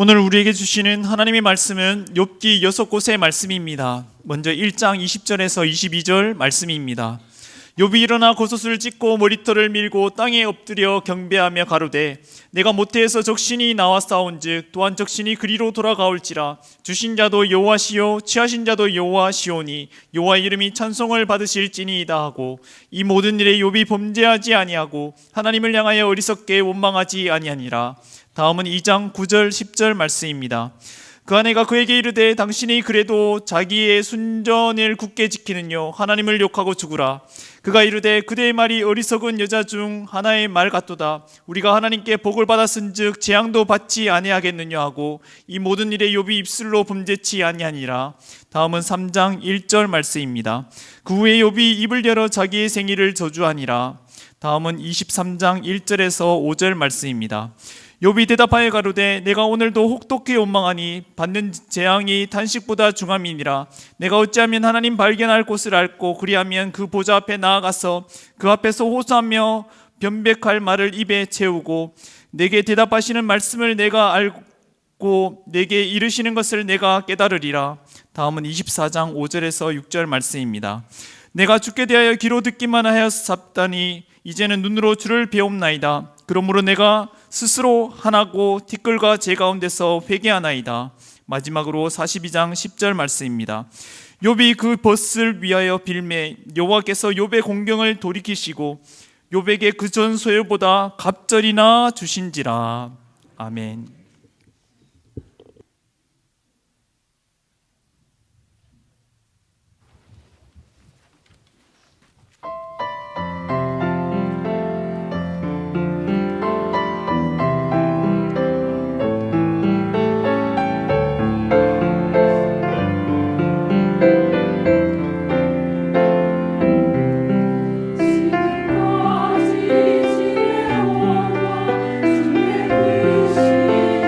오늘 우리에게 주시는 하나님의 말씀은 욥기 6곳의 말씀입니다. 먼저 1장 20절에서 22절 말씀입니다. 욥이 일어나 겉옷을 찢고 머리털을 밀고 땅에 엎드려 경배하며 가로되 내가 모태에서 적신이 나와 싸운즉 또한 적신이 그리로 돌아가올지라. 주신 자도 여호와시요 취하신 자도 여호와시오니 여호와의 이름이 찬송을 받으실지니이다 하고, 이 모든 일에 욥이 범죄하지 아니하고 하나님을 향하여 어리석게 원망하지 아니하니라. 다음은 2장 9절 10절 말씀입니다. 그 아내가 그에게 이르되 당신이 그래도 자기의 순전을 굳게 지키느뇨 하나님을 욕하고 죽으라. 그가 이르되 그대의 말이 어리석은 여자 중 하나의 말 같도다. 우리가 하나님께 복을 받았은즉 재앙도 받지 아니하겠느냐 하고, 이 모든 일에 욥이 입술로 범죄치 아니하니라. 다음은 3장 1절 말씀입니다. 그 후에 욥이 입을 열어 자기의 생일을 저주하니라. 다음은 23장 1절에서 5절 말씀입니다. 욥이 대답하여 가로되 내가 오늘도 혹독히 원망하니 받는 재앙이 탄식보다 중함이니라. 내가 어찌하면 하나님 발견할 곳을 알고 그리하면 그 보좌 앞에 나아가서 그 앞에서 호소하며 변백할 말을 입에 채우고, 내게 대답하시는 말씀을 내가 알고 내게 이르시는 것을 내가 깨달으리라. 다음은 24장 5절에서 6절 말씀입니다. 내가 주께 대하여 귀로 듣기만 하여 잡다니 이제는 눈으로 주를 배움나이다. 그러므로 내가 스스로 하나고 티끌과 제 가운데서 회개하나이다. 마지막으로 42장 10절 말씀입니다. 욥이 그 벗을 위하여 빌매 여호와께서 욥의 공경을 돌이키시고 욥에게 그 전 소유보다 갑절이나 주신지라. 아멘. 지금까지 지내온 주의 귀신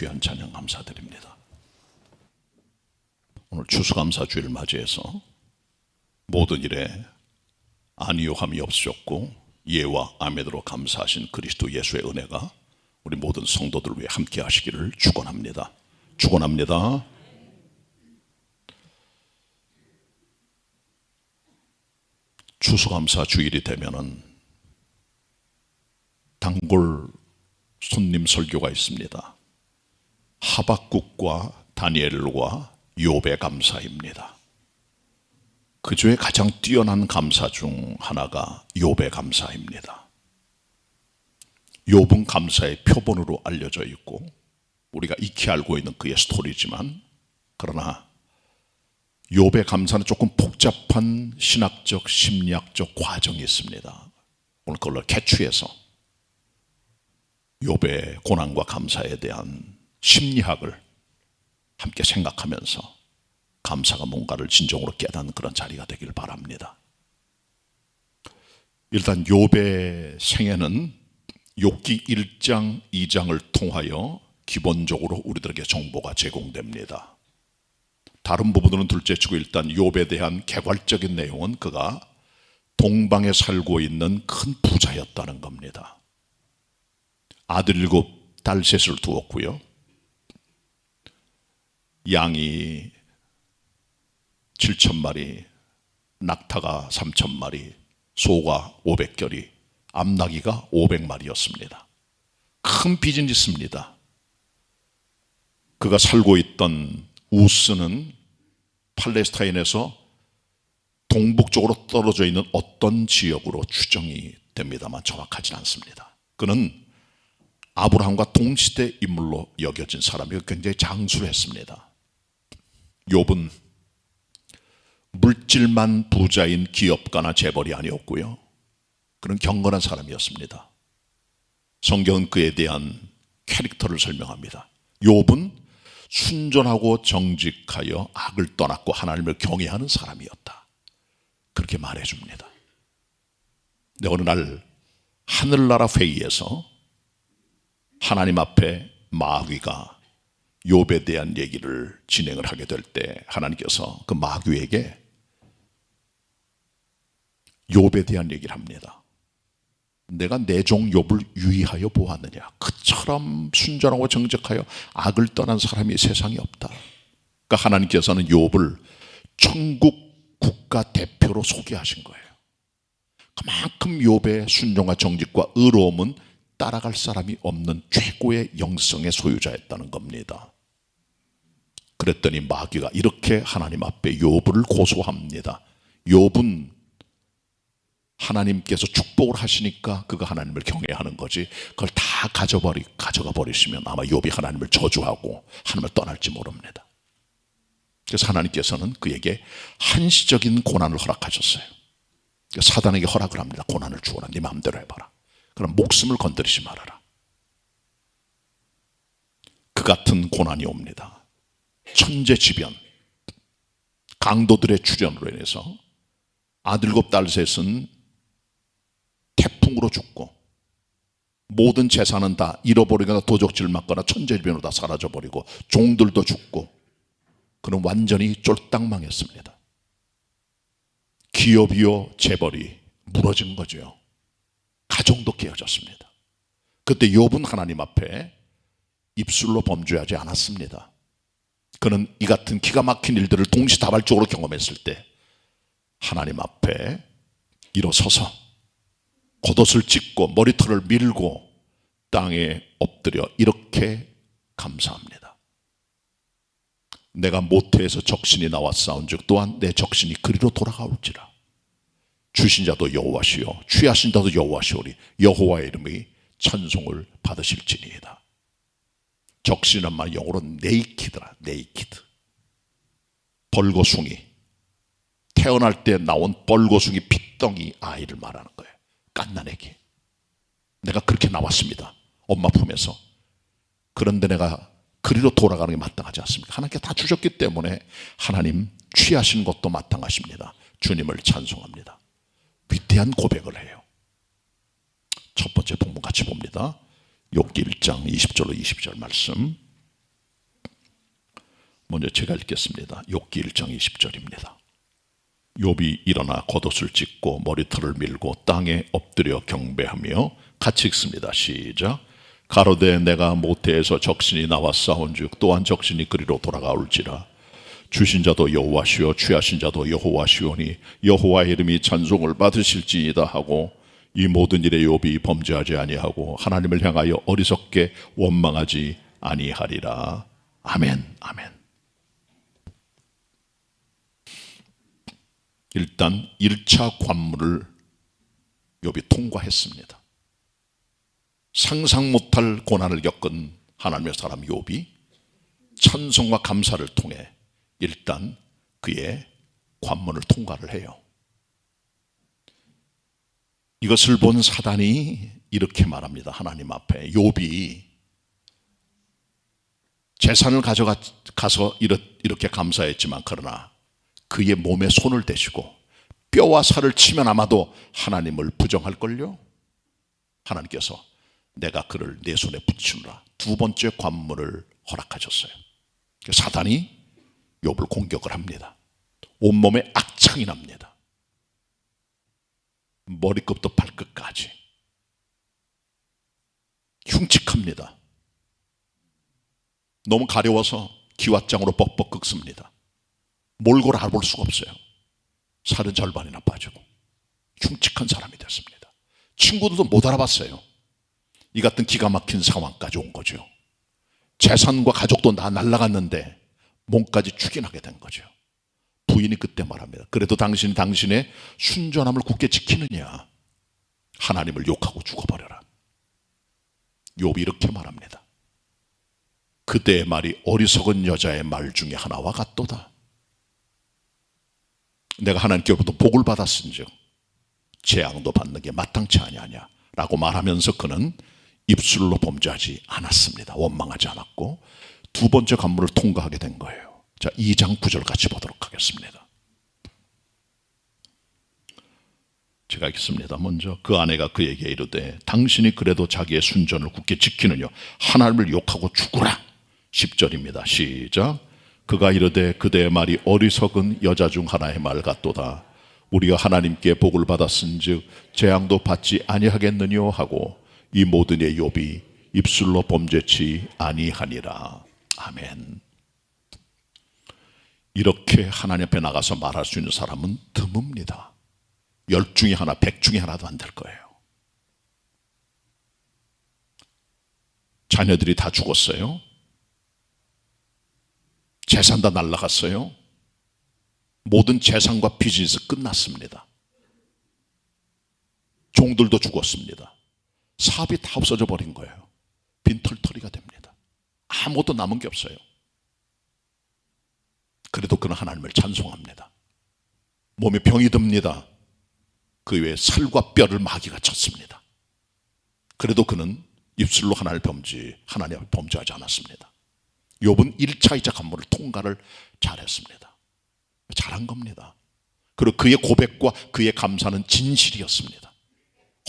귀한 찬양 감사드립니다. 오늘 추수감사주일을 맞이해서 모든 일에 안위요함이 없으셨고 예와 아멘으로 감사하신 그리스도 예수의 은혜가 우리 모든 성도들 위해 함께 하시기를 축원합니다. 축원합니다. 추수감사주일이 되면은 단골 손님 설교가 있습니다. 하박국과 다니엘과 욥의 감사입니다. 그 중에 가장 뛰어난 감사 중 하나가 욥의 감사입니다. 욥은 감사의 표본으로 알려져 있고 우리가 익히 알고 있는 그의 스토리지만, 그러나 욥의 감사는 조금 복잡한 신학적, 심리학적 과정이 있습니다. 오늘 그걸 캐치해서 욥의 고난과 감사에 대한 심리학을 함께 생각하면서 감사가 뭔가를 진정으로 깨닫는 그런 자리가 되길 바랍니다. 일단 욥의 생애는 욥기 1장, 2장을 통하여 기본적으로 우리들에게 정보가 제공됩니다. 다른 부분들은 둘째치고 일단 욥에 대한 개괄적인 내용은 그가 동방에 살고 있는 큰 부자였다는 겁니다. 아들 7, 딸 3을 두었고요. 양이 7,000마리, 낙타가 3,000마리, 소가 500결이, 암나귀가 500마리였습니다. 큰 비즈니스입니다. 그가 살고 있던 우스는 팔레스타인에서 동북쪽으로 떨어져 있는 어떤 지역으로 추정이 됩니다만 정확하진 않습니다. 그는 아브라함과 동시대 인물로 여겨진 사람이고 굉장히 장수했습니다. 욥은 물질만 부자인 기업가나 재벌이 아니었고요. 그는 경건한 사람이었습니다. 성경은 그에 대한 캐릭터를 설명합니다. 욥은 순전하고 정직하여 악을 떠났고 하나님을 경외하는 사람이었다. 그렇게 말해줍니다. 근데 어느 날 하늘나라 회의에서 하나님 앞에 마귀가 욥에 대한 얘기를 진행을 하게 될 때 하나님께서 그 마귀에게 욥에 대한 얘기를 합니다. 내가 내 종 욥을 유의하여 보았느냐. 그처럼 순전하고 정직하여 악을 떠난 사람이 세상에 없다. 그러니까 하나님께서는 욥을 천국 국가 대표로 소개하신 거예요. 그만큼 욥의 순종과 정직과 의로움은 따라갈 사람이 없는 최고의 영성의 소유자였다는 겁니다. 그랬더니 마귀가 이렇게 하나님 앞에 욥을 고소합니다. 욥은 하나님께서 축복을 하시니까 그가 하나님을 경외하는 거지, 그걸 다 가져가 버리시면 아마 욥이 하나님을 저주하고 하나님을 떠날지 모릅니다. 그래서 하나님께서는 그에게 한시적인 고난을 허락하셨어요. 사단에게 허락을 합니다. 고난을 주어라. 네 마음대로 해봐라. 그럼 목숨을 건드리지 말아라. 그 같은 고난이 옵니다. 천재지변, 강도들의 출현으로 인해서 아들 7, 딸 3은 태풍으로 죽고 모든 재산은 다 잃어버리거나 도적질 맞거나 천재지변으로 다 사라져버리고 종들도 죽고 그는 완전히 쫄딱 망했습니다. 기업이요 재벌이 무너진 거죠. 가정도 깨어졌습니다. 그때 욥은 하나님 앞에 입술로 범죄하지 않았습니다. 그는 이 같은 기가 막힌 일들을 동시다발적으로 경험했을 때 하나님 앞에 일어서서 겉옷을 찢고 머리털을 밀고 땅에 엎드려 이렇게 감사합니다. 내가 모태에서 적신이 나와 싸운즉 또한 내 적신이 그리로 돌아가올지라. 주신 자도 여호와시요 취하신 자도 여호와시오리. 여호와의 이름이 찬송을 받으실지니이다. 적신은 말 영어로 네이키드라. 네이키드. 벌거숭이, 태어날 때 나온 벌거숭이 핏덩이 아이를 말하는 거예요. 갓난애기. 내가 그렇게 나왔습니다. 엄마 품에서. 그런데 내가 그리로 돌아가는 게 마땅하지 않습니까? 하나님께 다 주셨기 때문에 하나님 취하신 것도 마땅하십니다. 주님을 찬송합니다. 위대한 고백을 해요. 첫 번째 본문 같이 봅니다. 욥기 1장 20절로 22절 말씀. 먼저 제가 읽겠습니다. 욥기 1장 20절입니다. 욥이 일어나 겉옷을 찢고 머리털을 밀고 땅에 엎드려 경배하며, 같이 읽습니다. 시작. 가로되 내가 모태에서 적신이 나와 싸운즉 또한 적신이 그리로 돌아가올지라. 주신 자도 여호와시오 취하신 자도 여호와시오니 여호와의 이름이 찬송을 받으실지이다 하고, 이 모든 일에 욥이 범죄하지 아니하고 하나님을 향하여 어리석게 원망하지 아니하리라. 아멘. 아멘. 일단 1차 관문을 욥이 통과했습니다. 상상 못할 고난을 겪은 하나님의 사람 욥이 찬송과 감사를 통해 일단 그의 관문을 통과를 해요. 이것을 본 사단이 이렇게 말합니다. 하나님 앞에 욥이 재산을 가져가서 이렇게 감사했지만, 그러나 그의 몸에 손을 대시고 뼈와 살을 치면 아마도 하나님을 부정할걸요. 하나님께서 내가 그를 내 손에 붙이노라, 두 번째 관문을 허락하셨어요. 사단이 욥을 공격을 합니다. 온몸에 악창이 납니다. 머리끝부터 발끝까지 흉측합니다. 너무 가려워서 기왓장으로 뻑뻑 긁습니다. 몰골 알아볼 수가 없어요. 살은 절반이나 빠지고 흉측한 사람이 됐습니다. 친구들도 못 알아봤어요. 이 같은 기가 막힌 상황까지 온 거죠. 재산과 가족도 다 날아갔는데 몸까지 추긴하게 된 거죠. 부인이 그때 말합니다. 그래도 당신이 당신의 순전함을 굳게 지키느냐, 하나님을 욕하고 죽어버려라. 욥이 이렇게 말합니다. 그대의 말이 어리석은 여자의 말 중에 하나와 같도다. 내가 하나님께로부터 복을 받았은즉 재앙도 받는 게 마땅치 아니하냐 라고 말하면서 그는 입술로 범죄하지 않았습니다. 원망하지 않았고 두 번째 관문을 통과하게 된 거예요. 자, 2장 9절 같이 보도록 하겠습니다. 제가 읽습니다. 먼저 그 아내가 그에게 이르되 당신이 그래도 자기의 순전을 굳게 지키느냐, 하나님을 욕하고 죽으라. 10절입니다. 시작. 그가 이르되 그대의 말이 어리석은 여자 중 하나의 말 같도다. 우리가 하나님께 복을 받았은즉 재앙도 받지 아니하겠느뇨 하고, 이 모든 의 욥이 입술로 범죄치 아니하니라. 아멘. 이렇게 하나님 앞에 나가서 말할 수 있는 사람은 드뭅니다. 10 중에 하나, 100 중에 하나도 안 될 거예요. 자녀들이 다 죽었어요. 재산 다 날라갔어요. 모든 재산과 비즈니스 끝났습니다. 종들도 죽었습니다. 사업이 다 없어져 버린 거예요. 빈털터리가 됩니다. 아무것도 남은 게 없어요. 그래도 그는 하나님을 찬송합니다. 몸에 병이 듭니다. 그 외에 살과 뼈를 마귀가 쳤습니다. 그래도 그는 입술로 하나님 앞에 범죄하지 않았습니다. 욥은 1차, 2차 관문을 통과를 잘했습니다. 잘한 겁니다. 그리고 그의 고백과 그의 감사는 진실이었습니다.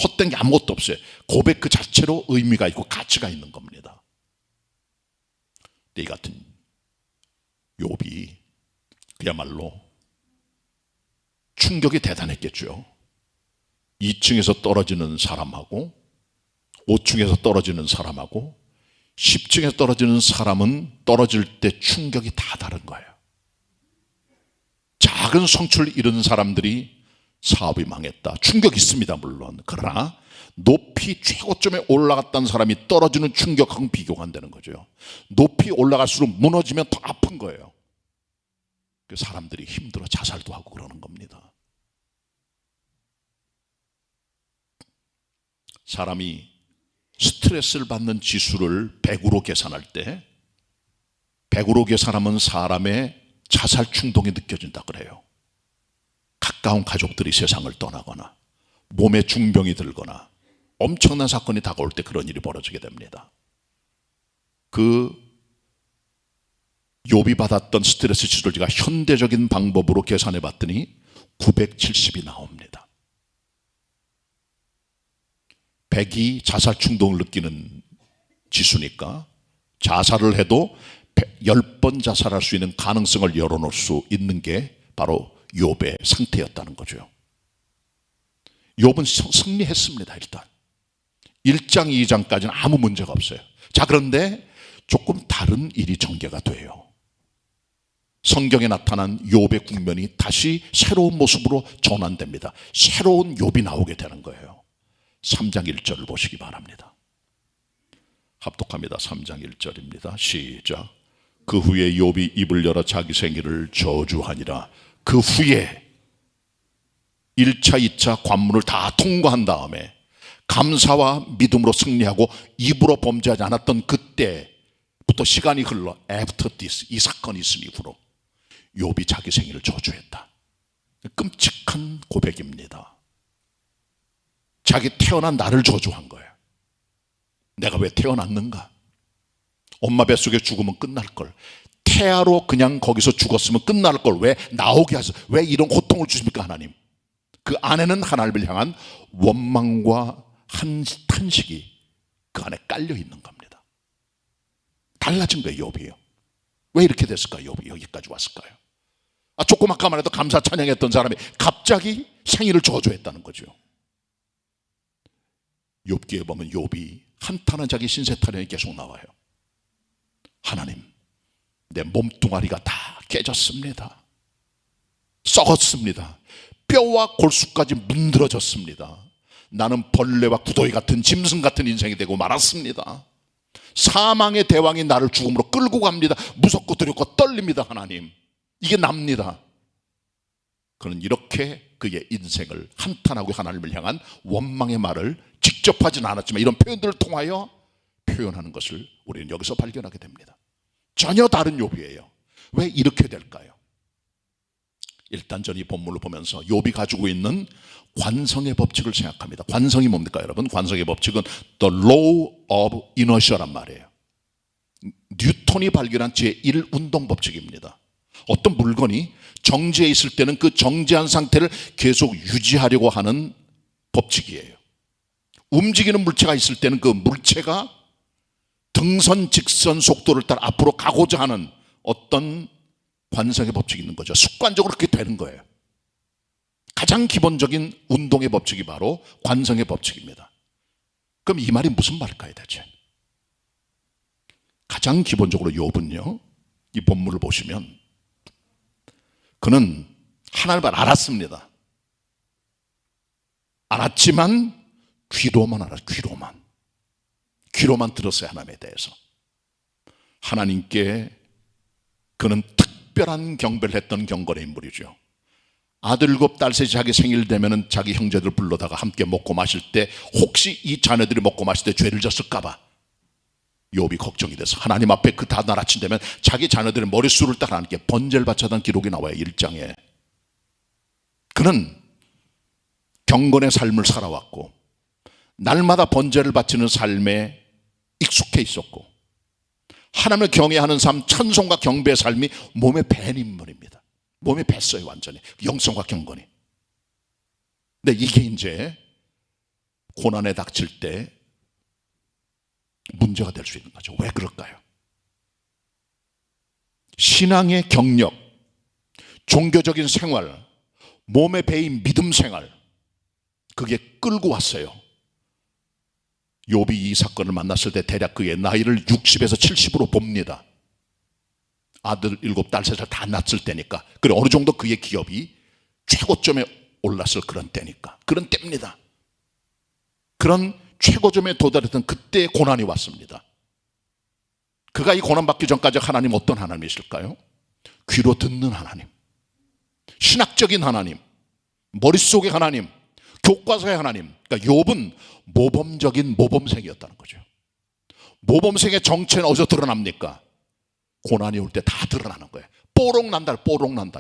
헛된 게 아무것도 없어요. 고백 그 자체로 의미가 있고 가치가 있는 겁니다. 이 같은 욥이 그야말로 충격이 대단했겠죠. 2층에서 떨어지는 사람하고 5층에서 떨어지는 사람하고 10층에서 떨어지는 사람은 떨어질 때 충격이 다 다른 거예요. 작은 성취를 이룬 사람들이 사업이 망했다, 충격이 있습니다. 물론. 그러나 높이 최고점에 올라갔다는 사람이 떨어지는 충격하고는 비교가 안 되는 거죠. 높이 올라갈수록 무너지면 더 아픈 거예요. 사람들이 힘들어 자살도 하고 그러는 겁니다. 사람이 스트레스를 받는 지수를 100으로 계산할 때 100으로 계산하면 사람의 자살 충동이 느껴진다 그래요. 가까운 가족들이 세상을 떠나거나 몸에 중병이 들거나 엄청난 사건이 다가올 때 그런 일이 벌어지게 됩니다. 그 욥이 받았던 스트레스 지수를 제가 현대적인 방법으로 계산해 봤더니 970이 나옵니다. 100이 자살 충동을 느끼는 지수니까 자살을 해도 10번 자살할 수 있는 가능성을 열어놓을 수 있는 게 바로 욥의 상태였다는 거죠. 욥은 승리했습니다. 일단 1장 2장까지는 아무 문제가 없어요. 자, 그런데 조금 다른 일이 전개가 돼요. 성경에 나타난 욥의 국면이 다시 새로운 모습으로 전환됩니다. 새로운 욥이 나오게 되는 거예요. 3장 1절을 보시기 바랍니다. 합독합니다. 3장 1절입니다. 시작. 그 후에 욥이 입을 열어 자기 생일을 저주하니라. 그 후에 1차 2차 관문을 다 통과한 다음에 감사와 믿음으로 승리하고 입으로 범죄하지 않았던 그때부터 시간이 흘러 after this, 이 사건이 있은 이후로 욥이 자기 생일을 저주했다. 끔찍한 고백입니다. 자기 태어난 나를 저주한 거예요. 내가 왜 태어났는가? 엄마 뱃속에 죽으면 끝날 걸. 태아로 그냥 거기서 죽었으면 끝날 걸 왜 나오게 하세요? 왜 이런 고통을 주십니까, 하나님? 그 안에는 하나님을 향한 원망과 탄식이 그 안에 깔려 있는 겁니다. 달라진 거예요, 욥이요. 왜 이렇게 됐을까요? 욥이 여기까지 왔을까요? 조그맣게만 해도 감사 찬양했던 사람이 갑자기 생일을 저주했다는 거죠. 욥기에 보면 욥이 한탄한 자기 신세 타령이 계속 나와요. 하나님, 내 몸뚱아리가 다 깨졌습니다. 썩었습니다. 뼈와 골수까지 문드러졌습니다. 나는 벌레와 구더기 같은 짐승 같은 인생이 되고 말았습니다. 사망의 대왕이 나를 죽음으로 끌고 갑니다. 무섭고 두렵고 떨립니다. 하나님, 이게 납니다. 그는 이렇게 그의 인생을 한탄하고 하나님을 향한 원망의 말을 직접 하진 않았지만 이런 표현들을 통하여 표현하는 것을 우리는 여기서 발견하게 됩니다. 전혀 다른 욥이에요. 왜 이렇게 될까요? 일단 저는 이 본문을 보면서 욥이 가지고 있는 관성의 법칙을 생각합니다. 관성이 뭡니까, 여러분? 관성의 법칙은 The Law of Inertia란 말이에요. 뉴턴이 발견한 제1 운동 법칙입니다. 어떤 물건이 정지해 있을 때는 그 정지한 상태를 계속 유지하려고 하는 법칙이에요. 움직이는 물체가 있을 때는 그 물체가 등선 직선 속도를 따라 앞으로 가고자 하는 어떤 관성의 법칙이 있는 거죠. 습관적으로 그렇게 되는 거예요. 가장 기본적인 운동의 법칙이 바로 관성의 법칙입니다. 그럼 이 말이 무슨 말일까요, 대체? 가장 기본적으로 욥은요, 이 본문을 보시면 그는 하나님을 알았습니다. 알았지만 귀로만 알았어요. 귀로만 들었어요. 하나님에 대해서. 하나님께 그는 특별한 경배를 했던 경건의 인물이죠. 아들 7, 딸 3 자기 생일 되면은 자기 형제들 불러다가 함께 먹고 마실 때 혹시 이 자녀들이 먹고 마실 때 죄를 졌을까 봐 욥이 걱정이 돼서 하나님 앞에 그 다날 아침 되면 자기 자녀들의 머릿수를 따라 하나님께 번제를 바쳤다는 기록이 나와요. 1장에. 그는 경건의 삶을 살아왔고 날마다 번제를 바치는 삶에 익숙해 있었고 하나님을 경외하는 삶, 찬송과 경배의 삶이 몸에 밴 인물입니다. 몸에 뱄어요, 완전히. 영성과 경건이. 근데 이게 이제 고난에 닥칠 때 문제가 될 수 있는 거죠. 왜 그럴까요? 신앙의 경력, 종교적인 생활, 몸에 배인 믿음 생활, 그게 끌고 왔어요. 욥이 이 사건을 만났을 때 대략 그의 나이를 60에서 70으로 봅니다. 아들 7, 딸 3살 다 낳았을 때니까. 그리고 어느 정도 그의 기업이 최고점에 올랐을 그런 때니까. 그런 때입니다. 그런 최고점에 도달했던 그때의 고난이 왔습니다. 그가 이 고난받기 전까지 하나님 어떤 하나님이실까요? 귀로 듣는 하나님, 신학적인 하나님, 머릿속의 하나님, 교과서의 하나님. 그러니까 욥은 모범적인 모범생이었다는 거죠. 모범생의 정체는 어디서 드러납니까? 고난이 올 때 다 드러나는 거예요. 뽀록 난다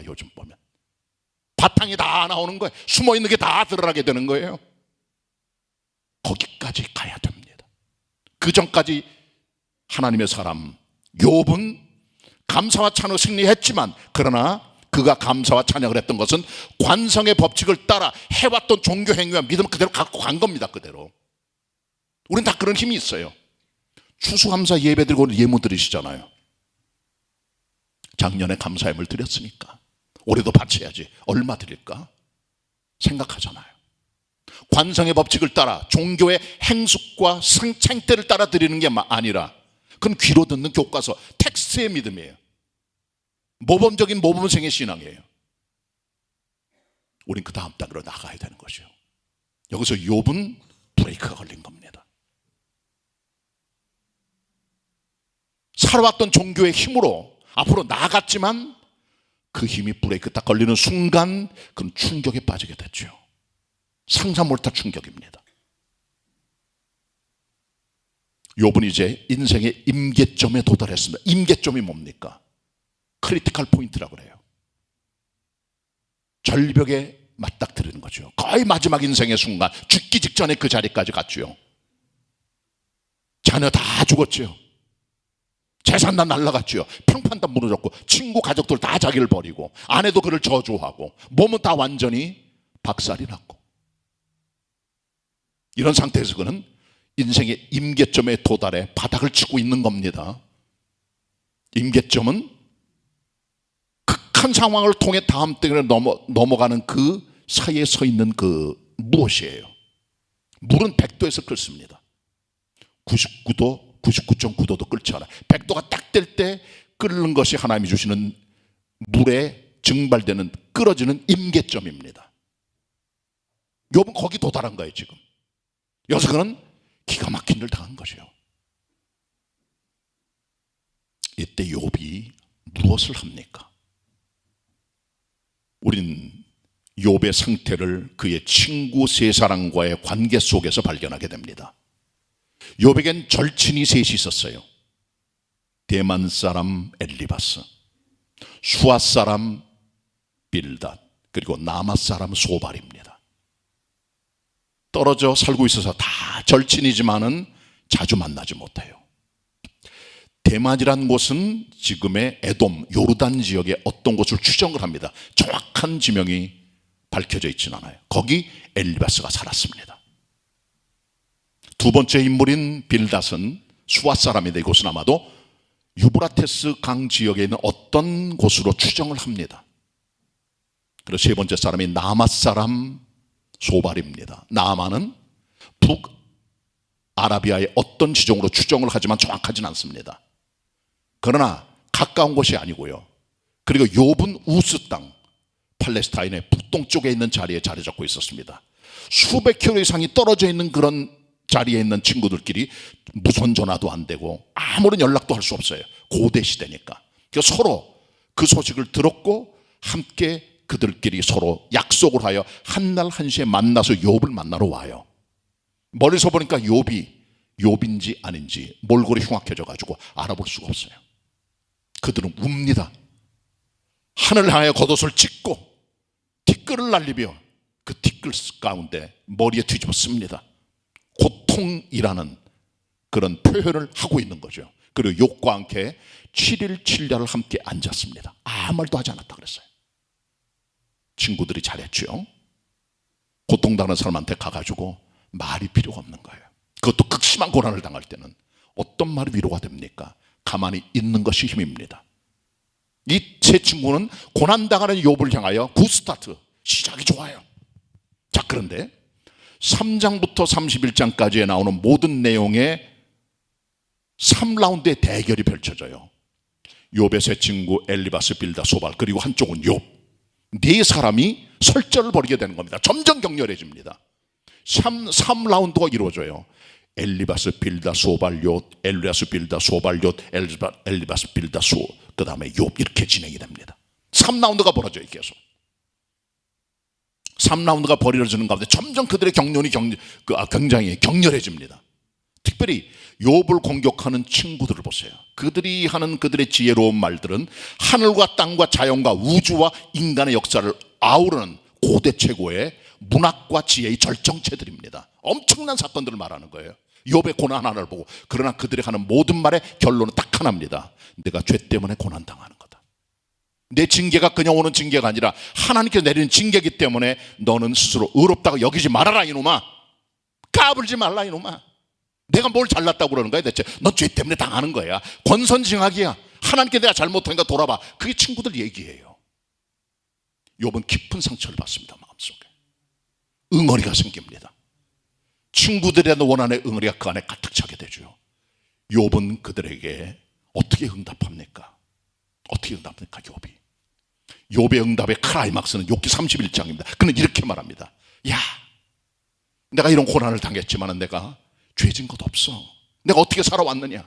요즘 보면. 바탕이 다 나오는 거예요. 숨어있는 게 다 드러나게 되는 거예요. 거기까지 가야 됩니다. 그 전까지 하나님의 사람 욥은 감사와 찬양을 승리했지만 그러나 그가 감사와 찬양을 했던 것은 관성의 법칙을 따라 해왔던 종교 행위와 믿음 그대로 갖고 간 겁니다. 그대로. 우리는 다 그런 힘이 있어요. 추수감사 예배 드리고 예물 드리시잖아요. 작년에 감사함을 드렸으니까 올해도 바쳐야지. 얼마 드릴까? 생각하잖아요. 관성의 법칙을 따라 종교의 행숙과 생태를 따라 드리는 게 아니라 그건 귀로 듣는 교과서, 텍스트의 믿음이에요. 모범적인 모범생의 신앙이에요. 우린 그 다음 단계로 나가야 되는 거죠. 여기서 욥은 브레이크가 걸린 겁니다. 살아왔던 종교의 힘으로 앞으로 나아갔지만 그 힘이 브레이크 딱 걸리는 순간 그는 충격에 빠지게 됐죠. 상상 못할 충격입니다. 욥은 이제 인생의 임계점에 도달했습니다. 임계점이 뭡니까? 크리티컬 포인트라고 그래요. 절벽에 맞닥뜨리는 거죠. 거의 마지막 인생의 순간, 죽기 직전에 그 자리까지 갔죠. 자녀 다 죽었죠. 재산 다 날라갔죠. 평판 다 무너졌고 친구 가족들 다 자기를 버리고 아내도 그를 저주하고 몸은 다 완전히 박살이 났고, 이런 상태에서 그는 인생의 임계점에 도달해 바닥을 치고 있는 겁니다. 임계점은 극한 상황을 통해 다음 단계로 넘어가는 그 사이에 서 있는 그 무엇이에요? 물은 100도에서 끓습니다. 99도, 99.9도도 끓지 않아요. 100도가 딱 될 때 끓는 것이 하나님이 주시는 물에 증발되는, 끓어지는 임계점입니다. 욥은 거기 도달한 거예요. 지금 여기서 그는 기가 막힌 일을 당한 것이에요. 이때 욥이 무엇을 합니까? 우린 욥의 상태를 그의 친구 세 사람과의 관계 속에서 발견하게 됩니다. 욥에겐 절친이 셋이 있었어요. 대만 사람 엘리바스, 수아 사람 빌닷, 그리고 나맛 사람 소발입니다. 떨어져 살고 있어서 다 절친이지만은 자주 만나지 못해요. 대만이란 곳은 지금의 에돔, 요르단 지역의 어떤 곳을 추정을 합니다. 정확한 지명이 밝혀져 있지는 않아요. 거기 엘리바스가 살았습니다. 두 번째 인물인 빌닷은 수아 사람인데 이곳은 아마도 유브라테스 강 지역에 있는 어떤 곳으로 추정을 합니다. 그리고 세 번째 사람이 나맛 사람 소발입니다. 나만은 북아라비아의 어떤 지정으로 추정을 하지만 정확하진 않습니다. 그러나 가까운 곳이 아니고요. 그리고 욥은 우스 땅, 팔레스타인의 북동쪽에 있는 자리에 자리 잡고 있었습니다. 수백 킬로 이상이 떨어져 있는 그런 자리에 있는 친구들끼리 무선 전화도 안 되고 아무런 연락도 할 수 없어요. 고대 시대니까. 그래서 서로 그 소식을 들었고 함께 그들끼리 서로 약속을 하여 한날 한시에 만나서 욥을 만나러 와요. 멀리서 보니까 욥인지 아닌지 몰골이 흉악해져 가지고 알아볼 수가 없어요. 그들은 웁니다. 하늘을 향하여 겉옷을 찢고 티끌을 날리며 그 티끌 가운데 머리에 뒤집어 씁니다. 고통이라는 그런 표현을 하고 있는 거죠. 그리고 욥과 함께 7일 7야를 함께 앉았습니다. 아무 말도 하지 않았다 그랬어요. 친구들이 잘했죠. 고통당하는 사람한테 가가지고 말이 필요가 없는 거예요. 그것도 극심한 고난을 당할 때는 어떤 말이 위로가 됩니까? 가만히 있는 것이 힘입니다. 이 세 친구는 고난당하는 욥을 향하여 굿스타트, 시작이 좋아요. 자, 그런데 3장부터 31장까지에 나오는 모든 내용의 3라운드의 대결이 펼쳐져요. 욥의 세 친구 엘리바스, 빌닷, 소발, 그리고 한쪽은 욥. 네 사람이 설전을 벌이게 되는 겁니다. 점점 격렬해집니다. 3라운드가 이루어져요. 엘리바스, 빌닷, 소발, 욥, 엘리바스, 빌닷, 소발, 욥, 엘리바스, 빌닷, 그 다음에 욥, 이렇게 진행이 됩니다. 3라운드가 벌어져요. 계속 3라운드가 벌어지는 가운데 점점 그들의 격론이 굉장히 격렬해집니다. 특별히 욥을 공격하는 친구들을 보세요. 그들이 하는 그들의 지혜로운 말들은 하늘과 땅과 자연과 우주와 인간의 역사를 아우르는 고대 최고의 문학과 지혜의 절정체들입니다. 엄청난 사건들을 말하는 거예요. 욥의 고난 하나를 보고. 그러나 그들이 하는 모든 말의 결론은 딱 하나입니다. 내가 죄 때문에 고난당하는 거다. 내 징계가 그냥 오는 징계가 아니라 하나님께서 내리는 징계이기 때문에 너는 스스로 의롭다고 여기지 말아라 이놈아. 까불지 말라 이놈아. 내가 뭘 잘났다고 그러는 거야 대체. 너 죄 때문에 당하는 거야. 권선징악이야. 하나님께 내가 잘못하니까 돌아봐. 그게 친구들 얘기예요. 욥은 깊은 상처를 받습니다. 마음속에 응어리가 생깁니다. 친구들의 원한의 응어리가 그 안에 가득 차게 되죠. 욥은 그들에게 어떻게 응답합니까? 어떻게 응답합니까? 욥의 응답의 클라이막스는 욥기 31장입니다. 그는 이렇게 말합니다. 야, 내가 이런 고난을 당했지만 내가 죄진 것 없어. 내가 어떻게 살아왔느냐?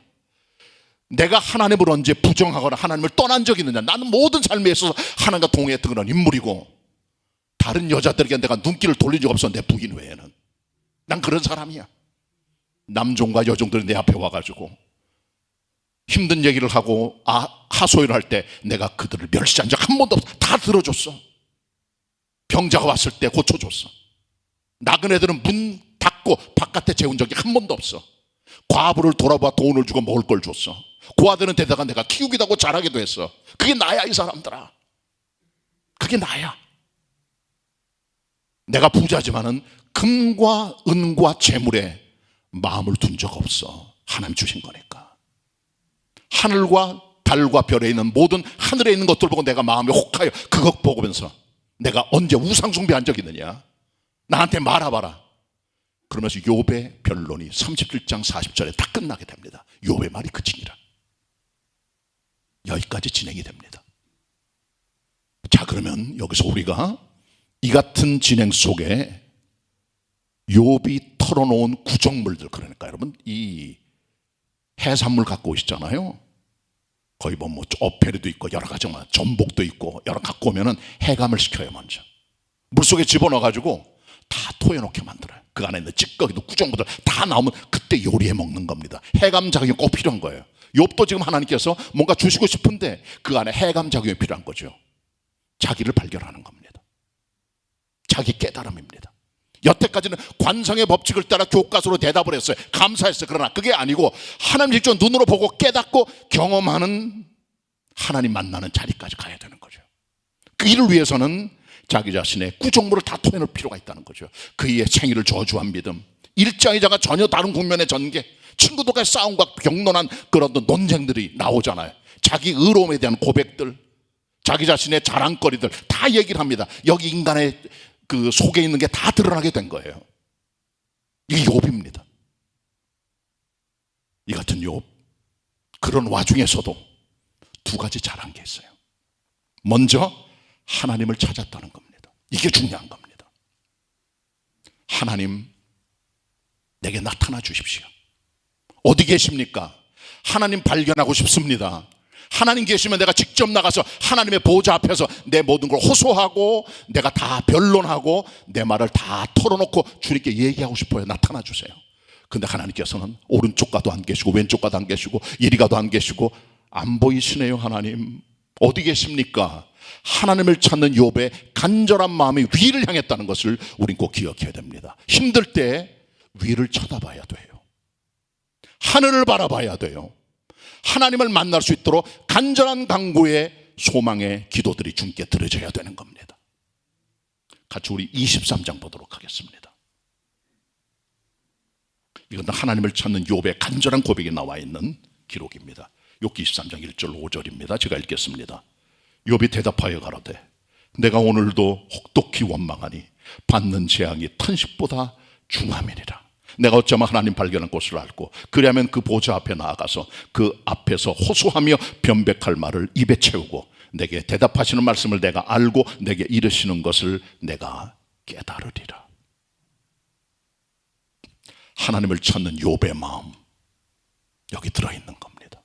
내가 하나님을 언제 부정하거나 하나님을 떠난 적이 있느냐? 나는 모든 삶에 있어서 하나님과 동행했던 그런 인물이고 다른 여자들에게 내가 눈길을 돌린 적 없어. 내 부인 외에는. 난 그런 사람이야. 남종과 여종들이 내 앞에 와가지고 힘든 얘기를 하고 하소연을 할 때 내가 그들을 멸시한 적 한 번도 없어. 다 들어줬어. 병자가 왔을 때 고쳐줬어. 나그네들은 문 닫고 바깥에 재운 적이 한 번도 없어. 과부를 돌아봐 돈을 주고 먹을 걸 줬어. 그 아들은 데다가 내가 키우기도 하고 잘하기도 했어. 그게 나야. 이 사람들아, 그게 나야. 내가 부자지만은 금과 은과 재물에 마음을 둔 적 없어. 하나님 주신 거니까. 하늘과 달과 별에 있는 모든 하늘에 있는 것들 보고 내가 마음이 혹하여 그것 보면서 내가 언제 우상 숭배한 적 있느냐? 나한테 말아봐라. 그러면서 욥의 변론이 37장 40절에 다 끝나게 됩니다. 욥의 말이 그치니라. 여기까지 진행이 됩니다. 자, 그러면 여기서 우리가 이 같은 진행 속에 욥이 털어놓은 구정물들, 그러니까 여러분 이 해산물 갖고 오시잖아요. 거기 보면 뭐 어패류도 있고 여러 가지 전복도 있고 여러 갖고 오면은 해감을 시켜요. 먼저 물속에 집어넣어가지고 다 토해놓게 만들어요. 그 안에 있는 찌꺼기도 구정물들 다 나오면 그때 요리해 먹는 겁니다. 해감 작용이 꼭 필요한 거예요. 욥도 지금 하나님께서 뭔가 주시고 싶은데 그 안에 해감 작용이 필요한 거죠. 자기를 발견하는 겁니다. 자기 깨달음입니다. 여태까지는 관성의 법칙을 따라 교과서로 대답을 했어요. 감사했어요. 그러나 그게 아니고 하나님 직접 눈으로 보고 깨닫고 경험하는 하나님 만나는 자리까지 가야 되는 거죠. 그 일을 위해서는 자기 자신의 구정물을 다 토해낼 필요가 있다는 거죠. 그의 생일을 저주한 믿음, 일장이자가 전혀 다른 국면의 전개, 친구들과의 싸움과 격론한 그런 논쟁들이 나오잖아요. 자기 의로움에 대한 고백들, 자기 자신의 자랑거리들 다 얘기를 합니다. 여기 인간의 그 속에 있는 게 다 드러나게 된 거예요. 이게 욥입니다. 이 같은 욥, 그런 와중에서도 두 가지 잘한 게 있어요. 먼저 하나님을 찾았다는 겁니다. 이게 중요한 겁니다. 하나님, 내게 나타나 주십시오. 어디 계십니까? 하나님 발견하고 싶습니다. 하나님 계시면 내가 직접 나가서 하나님의 보좌 앞에서 내 모든 걸 호소하고 내가 다 변론하고 내 말을 다 털어놓고 주님께 얘기하고 싶어요. 나타나 주세요. 근데 하나님께서는 오른쪽과도 안 계시고 왼쪽과도 안 계시고 이리가도 안 계시고 안 보이시네요. 하나님 어디 계십니까? 하나님을 찾는 욥의 간절한 마음이 위를 향했다는 것을 우린 꼭 기억해야 됩니다. 힘들 때 위를 쳐다봐야 돼요. 하늘을 바라봐야 돼요. 하나님을 만날 수 있도록 간절한 간구의 소망의 기도들이 주님께 드려져야 되는 겁니다. 같이 우리 23장 보도록 하겠습니다. 이건 하나님을 찾는 욥의 간절한 고백이 나와 있는 기록입니다. 욥기 23장 1절 5절입니다. 제가 읽겠습니다. 욥이 대답하여 가로되 내가 오늘도 혹독히 원망하니 받는 재앙이 탄식보다 중함이니라. 내가 어쩌면 하나님 발견한 곳을 알고 그리하면 그 보좌 앞에 나아가서 그 앞에서 호소하며 변백할 말을 입에 채우고 내게 대답하시는 말씀을 내가 알고 내게 이르시는 것을 내가 깨달으리라. 하나님을 찾는 욥의 마음 여기 들어있는 겁니다.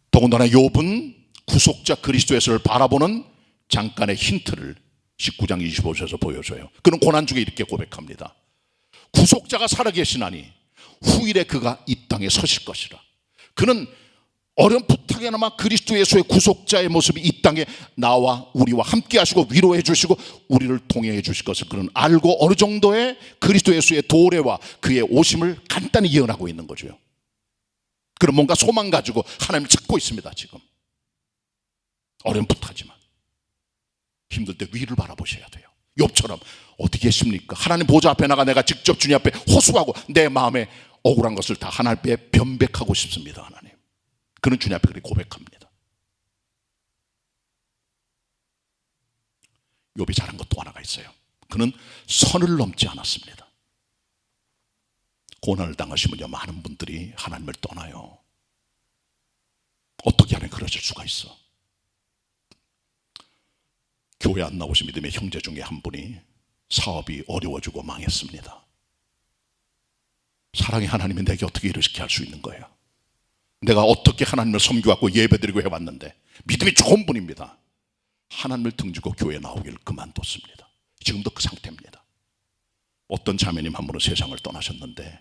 더군다나 욥은 구속자 그리스도 예수를 바라보는 잠깐의 힌트를 19장 25절에서 보여줘요. 그는 고난 중에 이렇게 고백합니다. 구속자가 살아계시나니 후일에 그가 이 땅에 서실 것이라. 그는 어렴풋하게나마 그리스도 예수의 구속자의 모습이 이 땅에 나와 우리와 함께 하시고 위로해 주시고 우리를 통해해 주실 것을 그는 알고 어느 정도의 그리스도 예수의 도래와 그의 오심을 간단히 예언하고 있는 거죠. 그는 뭔가 소망 가지고 하나님을 찾고 있습니다. 지금 어렴풋하지만 힘들 때 위를 바라보셔야 돼요. 욥처럼 어디 계십니까? 하나님 보좌 앞에 나가 내가 직접 주님 앞에 호소하고 내 마음에 억울한 것을 다 하나님 앞에 변백하고 싶습니다. 하나님 그는 주님 앞에 그렇게 고백합니다. 욥이 잘한 것 또 하나가 있어요. 그는 선을 넘지 않았습니다. 고난을 당하시면요, 많은 분들이 하나님을 떠나요. 어떻게 하면 그러실 수가 있어? 교회 안 나오신 믿음의 형제 중에 한 분이 사업이 어려워지고 망했습니다. 사랑의 하나님이 내게 어떻게 이렇게 할 수 있는 거예요? 내가 어떻게 하나님을 섬겨왔고 예배드리고 해왔는데, 믿음이 좋은 분입니다. 하나님을 등지고 교회 나오기를 그만뒀습니다. 지금도 그 상태입니다. 어떤 자매님 한 분은 세상을 떠나셨는데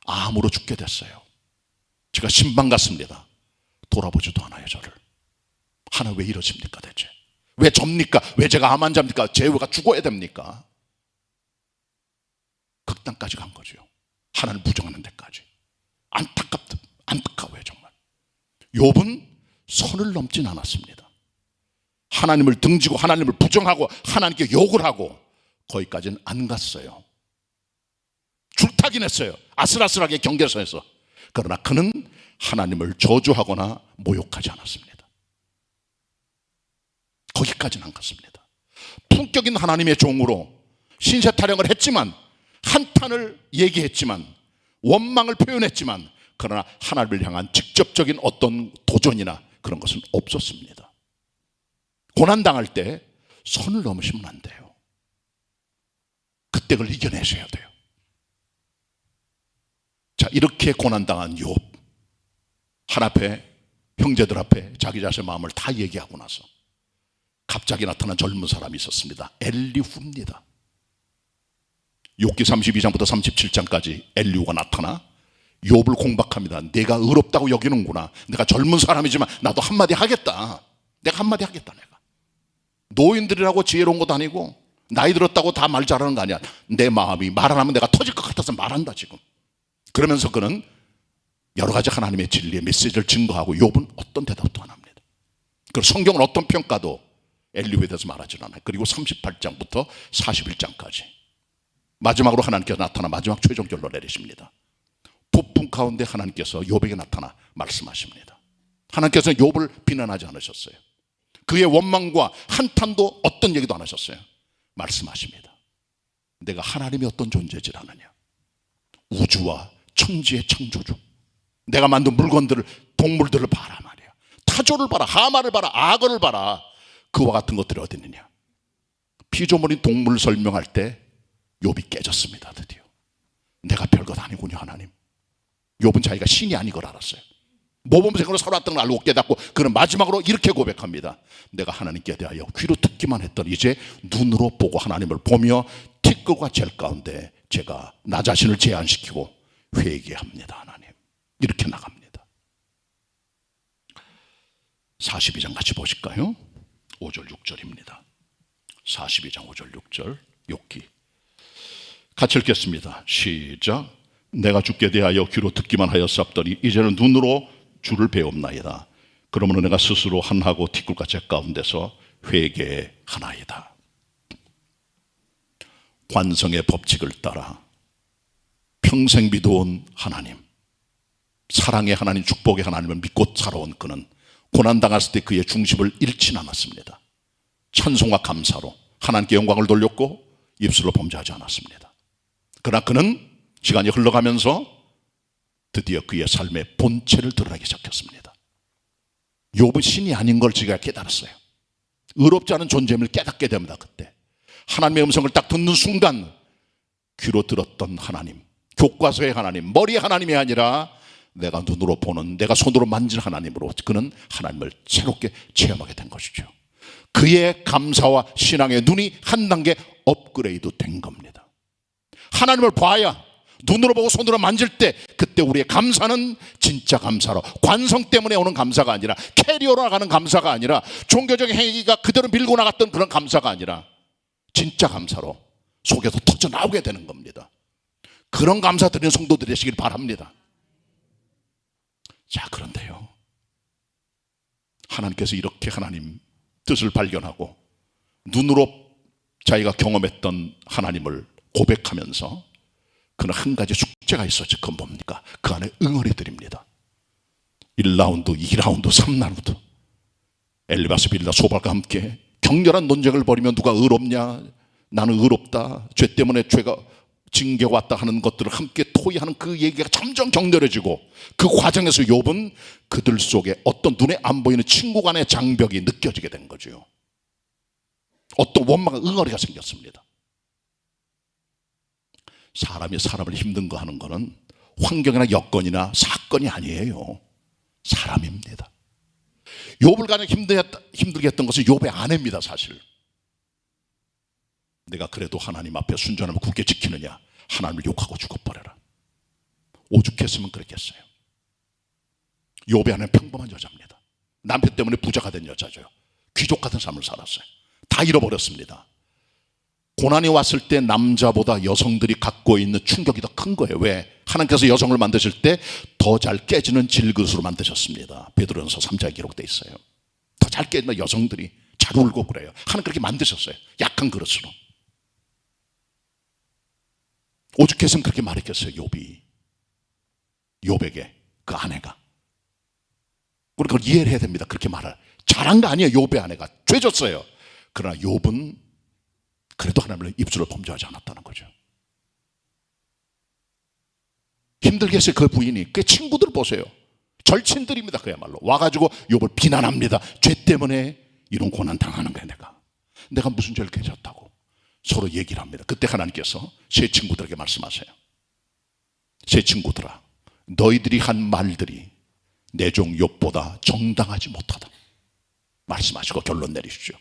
암으로 죽게 됐어요. 제가 신방 갔습니다. 돌아보지도 않아요, 저를. 하나님 왜 이러십니까 대체? 왜 접니까? 왜 제가 암 환자입니까? 제가 죽어야 됩니까? 극단까지 간 거죠. 하나님을 부정하는 데까지. 안타까워요 정말. 욥은 선을 넘진 않았습니다. 하나님을 등지고 하나님을 부정하고 하나님께 욕을 하고 거기까지는 안 갔어요. 줄타긴 했어요. 아슬아슬하게 경계선에서. 그러나 그는 하나님을 저주하거나 모욕하지 않았습니다. 거기까지는 안 갔습니다. 품격 있는 하나님의 종으로 신세 타령을 했지만, 한탄을 얘기했지만, 원망을 표현했지만, 그러나 하나님을 향한 직접적인 어떤 도전이나 그런 것은 없었습니다. 고난당할 때 선을 넘으시면 안 돼요. 그때 그걸 이겨내셔야 돼요. 자, 이렇게 고난당한 욥, 하나님 앞에, 형제들 앞에 자기 자신의 마음을 다 얘기하고 나서 갑자기 나타난 젊은 사람이 있었습니다. 엘리후입니다. 욥기 32장부터 37장까지 엘리후가 나타나 욥을 공박합니다. 내가 의롭다고 여기는구나. 내가 젊은 사람이지만 나도 한마디 하겠다. 내가 한마디 하겠다. 내가 노인들이라고 지혜로운 것도 아니고 나이 들었다고 다 말 잘하는 거 아니야. 내 마음이 말 안 하면 내가 터질 것 같아서 말한다 지금. 그러면서 그는 여러 가지 하나님의 진리의 메시지를 증거하고 욥은 어떤 대답도 안 합니다. 그리고 성경은 어떤 평가도 엘리후에 대해서 말하지 않아요. 그리고 38장부터 41장까지 마지막으로 하나님께서 나타나 마지막 최종 결론을 내리십니다. 폭풍 가운데 하나님께서 욥에게 나타나 말씀하십니다. 하나님께서 욥을 비난하지 않으셨어요. 그의 원망과 한탄도 어떤 얘기도 안 하셨어요. 말씀하십니다. 내가 하나님이 어떤 존재질 아느냐. 우주와 천지의 창조주, 내가 만든 물건들을, 동물들을 봐라 말이야. 타조를 봐라, 하마를 봐라, 악어를 봐라. 그와 같은 것들이 어디 있느냐. 피조물인 동물을 설명할 때 욥이 깨졌습니다. 드디어 내가 별것 아니군요 하나님. 욥은 자기가 신이 아닌 걸 알았어요. 모범생으로 살아왔던 걸 알고 깨닫고 그는 마지막으로 이렇게 고백합니다. 내가 하나님께 대하여 귀로 듣기만 했더니 이제 눈으로 보고 하나님을 보며 티끌과 젤 가운데 제가 나 자신을 제한시키고 회개합니다 하나님. 이렇게 나갑니다. 42장 같이 보실까요? 5절 6절입니다 42장 5절 6절 욥기 같이 읽겠습니다. 시작. 내가 주께 대하여 귀로 듣기만 하였사옵더니 이제는 눈으로 주를 배웁나이다. 그러므로 내가 스스로 한하고 티끌과 재 가운데서 회개하나이다. 관성의 법칙을 따라 평생 믿어온 하나님, 사랑의 하나님, 축복의 하나님을 믿고 살아온 그는 고난당했을 때 그의 중심을 잃지 않았습니다. 찬송과 감사로 하나님께 영광을 돌렸고 입술로 범죄하지 않았습니다. 그러나 그는 시간이 흘러가면서 드디어 그의 삶의 본체를 드러나기 시작했습니다. 욥은 신이 아닌 걸 제가 깨달았어요. 의롭지 않은 존재임을 깨닫게 됩니다. 그때 하나님의 음성을 딱 듣는 순간 귀로 들었던 하나님, 교과서의 하나님, 머리의 하나님이 아니라 내가 눈으로 보는, 내가 손으로 만질 하나님으로 그는 하나님을 새롭게 체험하게 된 것이죠. 그의 감사와 신앙의 눈이 한 단계 업그레이드 된 겁니다. 하나님을 봐야, 눈으로 보고 손으로 만질 때 그때 우리의 감사는 진짜 감사로, 관성 때문에 오는 감사가 아니라, 캐리어로 나가는 감사가 아니라, 종교적인 행위가 그대로 밀고 나갔던 그런 감사가 아니라 진짜 감사로 속에서 터져 나오게 되는 겁니다. 그런 감사 드리는 성도들이 되시길 바랍니다. 자, 그런데요, 하나님께서 이렇게 하나님 뜻을 발견하고 눈으로 자기가 경험했던 하나님을 고백하면서 그는 한 가지 숙제가 있었죠. 그건 뭡니까? 그 안에 응어리 드립니다. 1라운드, 2라운드, 3라운드 엘리바스 빌라 소발과 함께 격렬한 논쟁을 벌이며 누가 의롭냐, 나는 의롭다, 죄 때문에 죄가 징계가 왔다 하는 것들을 함께 토의하는 그 얘기가 점점 격렬해지고, 그 과정에서 욥은 그들 속에 어떤 눈에 안 보이는 친구 간의 장벽이 느껴지게 된 거죠. 어떤 원망과 응어리가 생겼습니다. 사람이 사람을 힘든 거 하는 거는 환경이나 여건이나 사건이 아니에요. 사람입니다. 욥을 가장 힘들게 했던 것은 욥의 아내입니다. 사실 내가 그래도 하나님 앞에 순전함을 굳게 지키느냐, 하나님을 욕하고 죽어버려라. 오죽했으면 그랬겠어요. 욥의 아내는 평범한 여자입니다. 남편 때문에 부자가 된 여자죠. 귀족 같은 삶을 살았어요. 다 잃어버렸습니다. 고난이 왔을 때 남자보다 여성들이 갖고 있는 충격이 더 큰 거예요. 왜? 하나님께서 여성을 만드실 때 더 잘 깨지는 질그릇으로 만드셨습니다. 베드로전서 3장에 기록되어 있어요. 더 잘 깨지는 여성들이 잘 울고 그래요. 하나님 그렇게 만드셨어요. 약한 그릇으로. 오죽했으면 그렇게 말했겠어요. 욥에게 그 아내가. 우리 그걸 이해를 해야 됩니다. 그렇게 말을 잘한 거 아니에요. 욥의 아내가 죄졌어요. 그러나 욥은 그래도 하나님을 입술을 범죄하지 않았다는 거죠. 힘들게 했어요. 그 부인이. 그 친구들 보세요. 절친들입니다. 그야말로 와가지고 욥을 비난합니다. 죄 때문에 이런 고난 당하는 거야. 내가 무슨 죄를 깨졌다고 서로 얘기를 합니다. 그때 하나님께서 세 친구들에게 말씀하세요. 세 친구들아, 너희들이 한 말들이 내 종 욥보다 정당하지 못하다 말씀하시고 결론 내리시죠.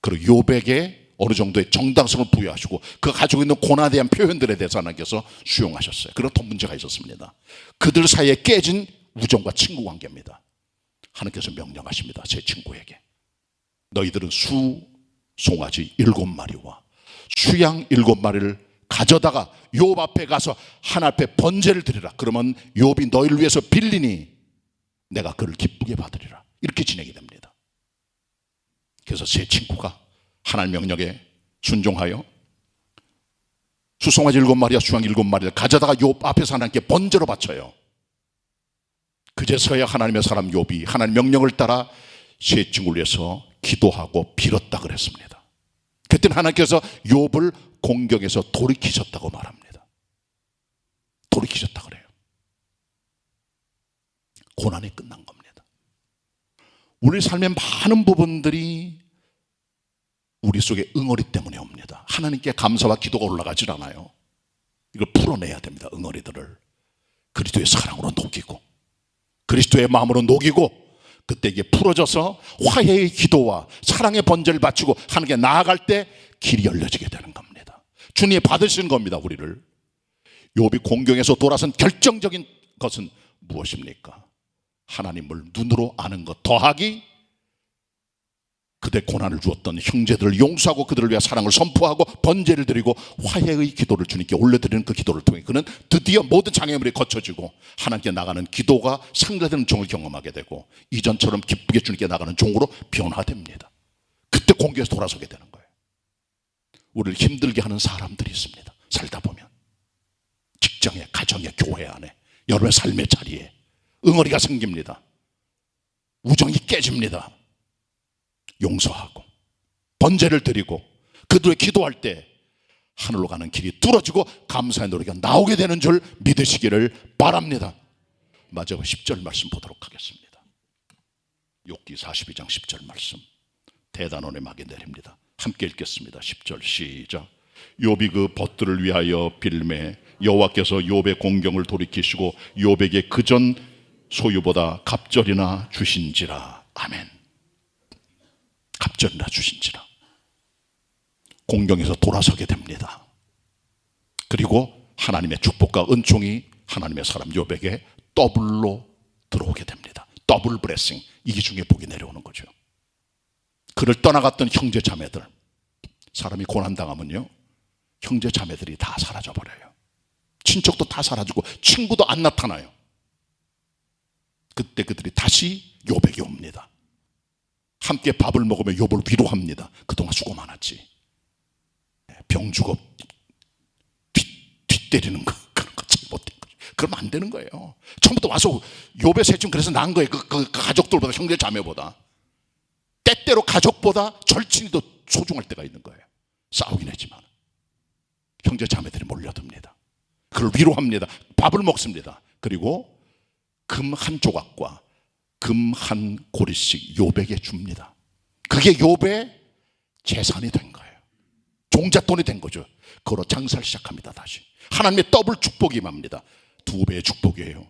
그리고 욥에게 어느 정도의 정당성을 부여하시고 그 가지고 있는 고난에 대한 표현들에 대해서 하나님께서 수용하셨어요. 그런 더 문제가 있었습니다. 그들 사이에 깨진 우정과 친구 관계입니다. 하나님께서 명령하십니다. 제 친구에게 너희들은 송아지 7마리와 수양 7마리를 가져다가 욥 앞에 가서 하나님 앞에 번제를 드리라. 그러면 욥이 너희를 위해서 빌리니 내가 그를 기쁘게 받으리라. 이렇게 진행이 됩니다. 그래서 제 친구가 하나님 명령에 순종하여 수송아지 7마리와 수양 7마리를 가져다가 욥 앞에서 하나님께 번제로 바쳐요. 그제서야 하나님의 사람 욥이 하나님 명령을 따라 세 친구를 위해서 기도하고 빌었다 그랬습니다. 그때는 하나님께서 욥을 공경에서 돌이키셨다고 말합니다. 돌이키셨다 그래요. 고난이 끝난 겁니다. 우리 삶의 많은 부분들이 우리 속에 응어리 때문에 옵니다. 하나님께 감사와 기도가 올라가질 않아요. 이걸 풀어내야 됩니다. 응어리들을 그리스도의 사랑으로 녹이고 그리스도의 마음으로 녹이고, 그때 이게 풀어져서 화해의 기도와 사랑의 번제를 바치고 하나님께 나아갈 때 길이 열려지게 되는 겁니다. 주님이 받으시는 겁니다. 우리를. 욥이 공경에서 돌아선 결정적인 것은 무엇입니까? 하나님을 눈으로 아는 것 더하기 그대 고난을 주었던 형제들을 용서하고 그들을 위해 사랑을 선포하고 번제를 드리고 화해의 기도를 주님께 올려드리는 그 기도를 통해 그는 드디어 모든 장애물이 거쳐지고 하나님께 나가는 기도가 상대되는 종을 경험하게 되고 이전처럼 기쁘게 주님께 나가는 종으로 변화됩니다. 그때 공경에서 돌아서게 되는 거예요. 우리를 힘들게 하는 사람들이 있습니다. 살다 보면 직장에, 가정에, 교회 안에, 여러분의 삶의 자리에 응어리가 생깁니다. 우정이 깨집니다. 용서하고 번제를 드리고 그들의 기도할 때 하늘로 가는 길이 뚫어지고 감사의 노래가 나오게 되는 줄 믿으시기를 바랍니다. 마지막 10절 말씀 보도록 하겠습니다. 욥기 42장 10절 말씀 대단원의 막이 내립니다. 함께 읽겠습니다. 10절 시작. 욥이 그 벗들을 위하여 빌매 여호와께서 욥의 공경을 돌이키시고 욥에게 그전 소유보다 갑절이나 주신지라. 아멘. 갑절이나 주신지라. 공경에서 돌아서게 됩니다. 그리고 하나님의 축복과 은총이 하나님의 사람 욥에게 더블로 들어오게 됩니다. 더블 블레싱, 이중의 복이 내려오는 거죠. 그를 떠나갔던 형제 자매들, 사람이 고난당하면요 형제 자매들이 다 사라져버려요. 친척도 다 사라지고 친구도 안 나타나요. 그때 그들이 다시 욥에게 옵니다. 함께 밥을 먹으며 욥을 위로합니다. 그동안 수고 많았지. 병 주고 뒤 때리는 거 그런 거 잘 못된 거죠. 그러면 안 되는 거예요. 처음부터 와서 욥의 셋중 그래서 난 거예요. 그 가족들보다, 형제 자매보다. 때때로 가족보다 절친이 더 소중할 때가 있는 거예요. 싸우긴 했지만 형제 자매들이 몰려듭니다. 그를 위로합니다. 밥을 먹습니다. 그리고 금 한 조각과 금 한 고리씩 욥에게 줍니다. 그게 욥의 재산이 된 거예요. 종잣돈이 된 거죠. 그걸로 장사를 시작합니다. 다시 하나님의 더블 축복이 임합니다. 2배의 축복이에요.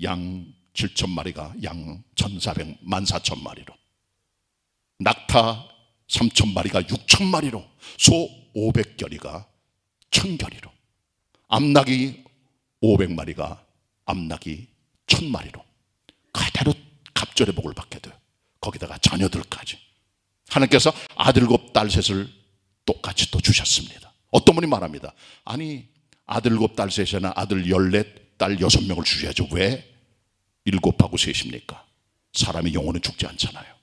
양 7,000마리가 양 1,400, 14,000마리로, 낙타 3,000마리가 6,000마리로, 소 500결이가 1,000결이로, 암낙이 500마리가 암낙이 1,000마리로 그대로 갑절의 복을 받게 돼요. 거기다가 자녀들까지. 하나님께서 아들 7, 딸 3을 똑같이 또 주셨습니다. 어떤 분이 말합니다. 아니 아들 7, 딸 3이나 아들 14, 딸 6명을 주셔야죠. 왜 7하고 3입니까? 사람의 영혼은 죽지 않잖아요.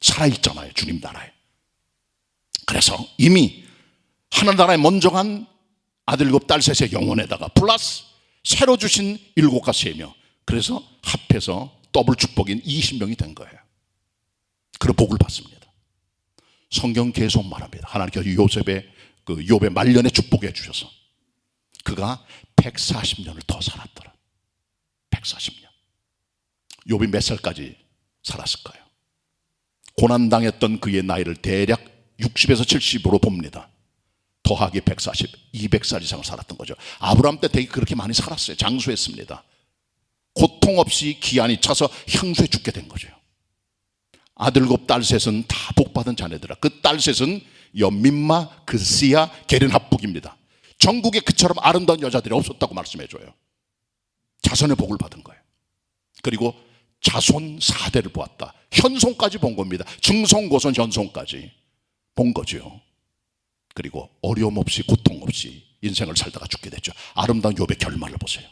살아있잖아요. 주님 나라에. 그래서 이미 하나님 나라에 먼저 간 아들 7, 딸 3의 영혼에다가 플러스 새로 주신 7과 3명, 그래서 합해서 더블 축복인 20명이 된 거예요. 그런 복을 받습니다. 성경 계속 말합니다. 하나님께서 욥의 말년에 축복해 주셔서 그가 140년을 더 살았더라. 140년. 욥이 몇 살까지 살았을까요? 고난당했던 그의 나이를 대략 60에서 70으로 봅니다. 더하기 140, 200살 이상을 살았던 거죠. 아브라함 때 되게 그렇게 많이 살았어요. 장수했습니다. 고통 없이 기한이 차서 향수에 죽게 된 거죠. 아들 7, 딸 3은 다 복받은 자녀들아. 그 딸 3은 연민마, 그스야, 게른합북입니다. 전국에 그처럼 아름다운 여자들이 없었다고 말씀해줘요. 자손의 복을 받은 거예요. 그리고 자손 4대를 보았다. 현손까지 본 겁니다. 증손, 고손, 현손까지 본 거죠. 그리고 어려움 없이 고통 없이 인생을 살다가 죽게 됐죠. 아름다운 욥의 결말을 보세요.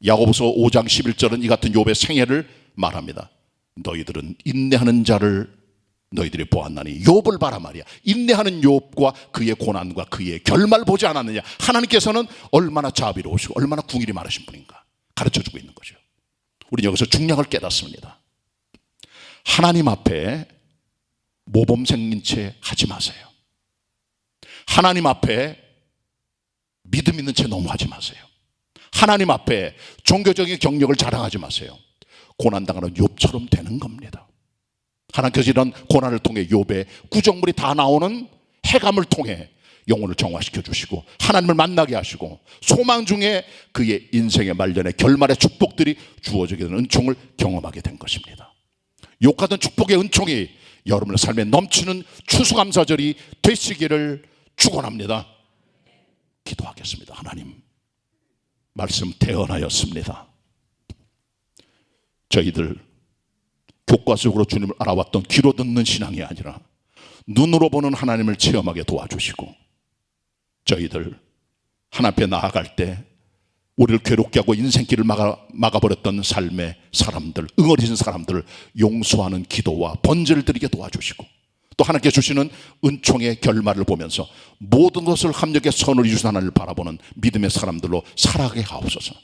야고보서 5장 11절은 이 같은 욥의 생애를 말합니다. 너희들은 인내하는 자를 너희들이 보았나니. 욥을 봐라 말이야. 인내하는 욥과 그의 고난과 그의 결말 보지 않았느냐. 하나님께서는 얼마나 자비로우시고 얼마나 궁일이 많으신 분인가 가르쳐주고 있는 거죠. 우리는 여기서 중량을 깨닫습니다. 하나님 앞에 모범 생긴 채 하지 마세요. 하나님 앞에 믿음 있는 채 너무 하지 마세요. 하나님 앞에 종교적인 경력을 자랑하지 마세요. 고난당하는 욥처럼 되는 겁니다. 하나님께서 이런 고난을 통해 욥의 구정물이 다 나오는 해감을 통해 영혼을 정화시켜 주시고 하나님을 만나게 하시고 소망 중에 그의 인생의 말년의 결말의 축복들이 주어지게 되는 은총을 경험하게 된 것입니다. 욥 같은 축복의 은총이 여러분의 삶에 넘치는 추수감사절이 되시기를 축원합니다. 기도하겠습니다. 하나님, 말씀 태어나였습니다. 저희들 교과적으로 주님을 알아왔던 귀로 듣는 신앙이 아니라 눈으로 보는 하나님을 체험하게 도와주시고 저희들 하나님 앞에 나아갈 때 우리를 괴롭게 하고 인생길을 막아버렸던 삶의 사람들, 응어리진 사람들을 용서하는 기도와 번제를 드리게 도와주시고 또 하나님께 주시는 은총의 결말을 보면서 모든 것을 합력의 선을 이루신 하나님을 바라보는 믿음의 사람들로 살아가게 하옵소서.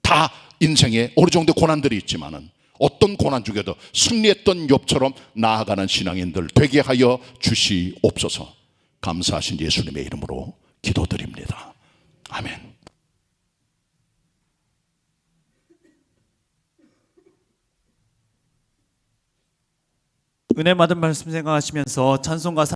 다 인생에 어느 정도의 고난들이 있지만은 어떤 고난 중에도 승리했던 욥처럼 나아가는 신앙인들 되게 하여 주시옵소서. 감사하신 예수님의 이름으로 기도드립니다. 아멘. 은혜 받은 말씀 생각하시면서 찬송가